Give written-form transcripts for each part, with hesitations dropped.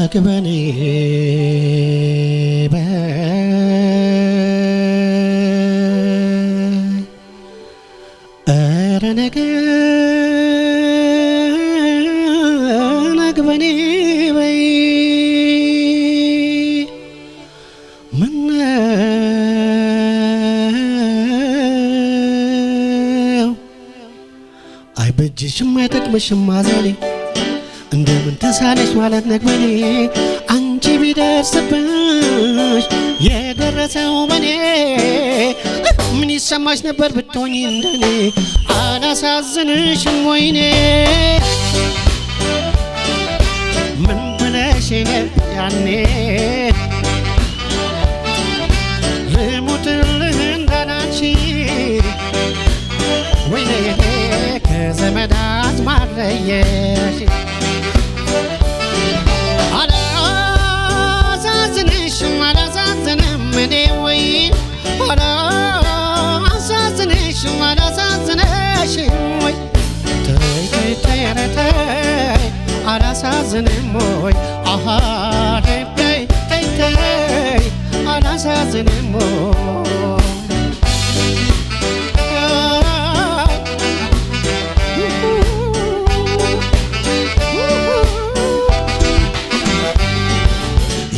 نكبني نكبني من أي بجيش ما يتكمش مازالي እንደምን ተሳለሽ ማለት ነግበኔ አንቺ ቢደርስብሽ የደረሰው በኔ ምን ይሰማሽ ነበር ብትሆኚ እንደኔ አላሳዝንሽም ወይኔ ምን ብለሽ ነበር ያኔ ልሙትልህ እንዳላንቺ ወይኔ ከዘመድ አዝማድ ለየሽ አላሳዝንም ወይ አሃ ተይ ተይ ተይ አላሳዝንም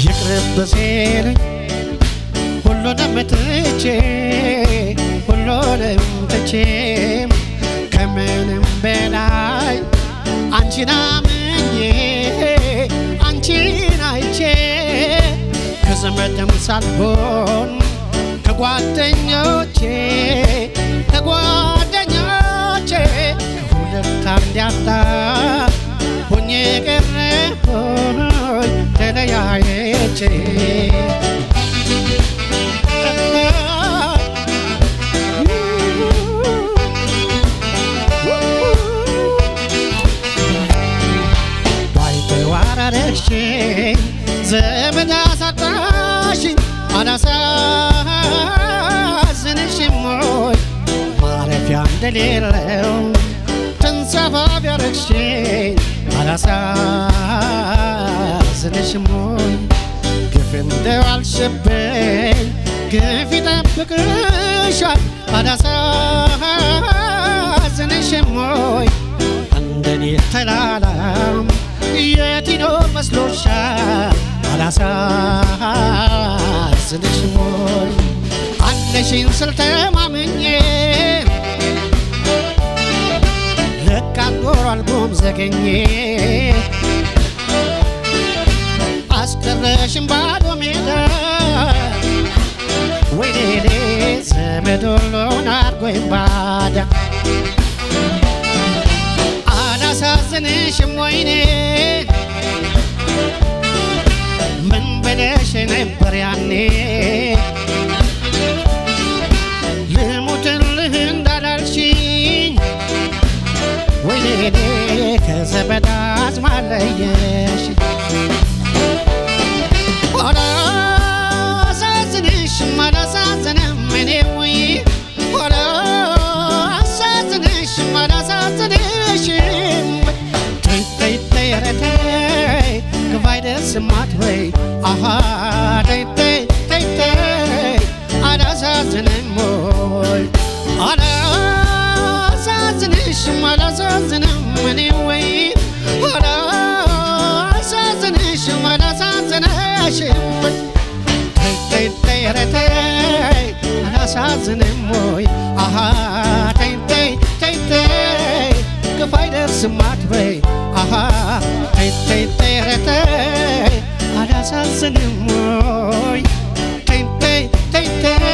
ይቅርብኝ ሁሉንም ትቼ ሁሉንም ትቼ ከምንም በላይ አንቺን አምኜ አንቺን አይቼ ከዘመድም ሳልሆን ከጓደኞቼ ሁለት አንድ ያጣ ሆኜ ቀረሁኝ ተለያይቼ ዘመድ አሳጣሽኝ አላሳዝንሽም ወይ ማረፊያ እንደሌለው ተንሳፋፊ አረግሽኝ አላሳዝንሽም ወይ ግፍ እንደዋልሽብኝ ግፍ ይጠብቅሻል አላሳዝንሽም ወይ እንደኔ ተላላም የቲኖ መስሎሻል አላሳዝንሽም ወይ አለሽኝ ስል ተማምኜ ለካ ኖሯል ዘገኜ አስቀረሽኝ ባዶ ሜዳ ወይኔ ዘመድ ሁሉን አድርጎኝ ባዳ አላሳዝንሽም ወይኔ ምን ብለሽ ነበር ያኔ ልሙትልህ እንዳላልሽኝ ወይኔ ከዘመድ አዝማድ ለየሽኝ አላሳዝንሽም አላሳዝንም እኔ ወይ አላሳዝንሽም አላሳዝንሽም ተይ ተይ ተይ ክፉ አይደርስማት ወይ አሃ ተይ ተይ ተይ ተይ አላሳዝንም ወይ አላሳዝንሽም አላሳዝንም እኔ ወይ አላሳዝንሽም አላሳዝንሽም ተይ ተይ ተይ አላሳዝንም ወይ አሃ ተይ ተይ ተይ ተይ ክፉ አይደርስማት ወይ አሃ ተይ ተይ ተይ ተይ አላሳዝንም ወይ ተይ ተይ ተይ ተይ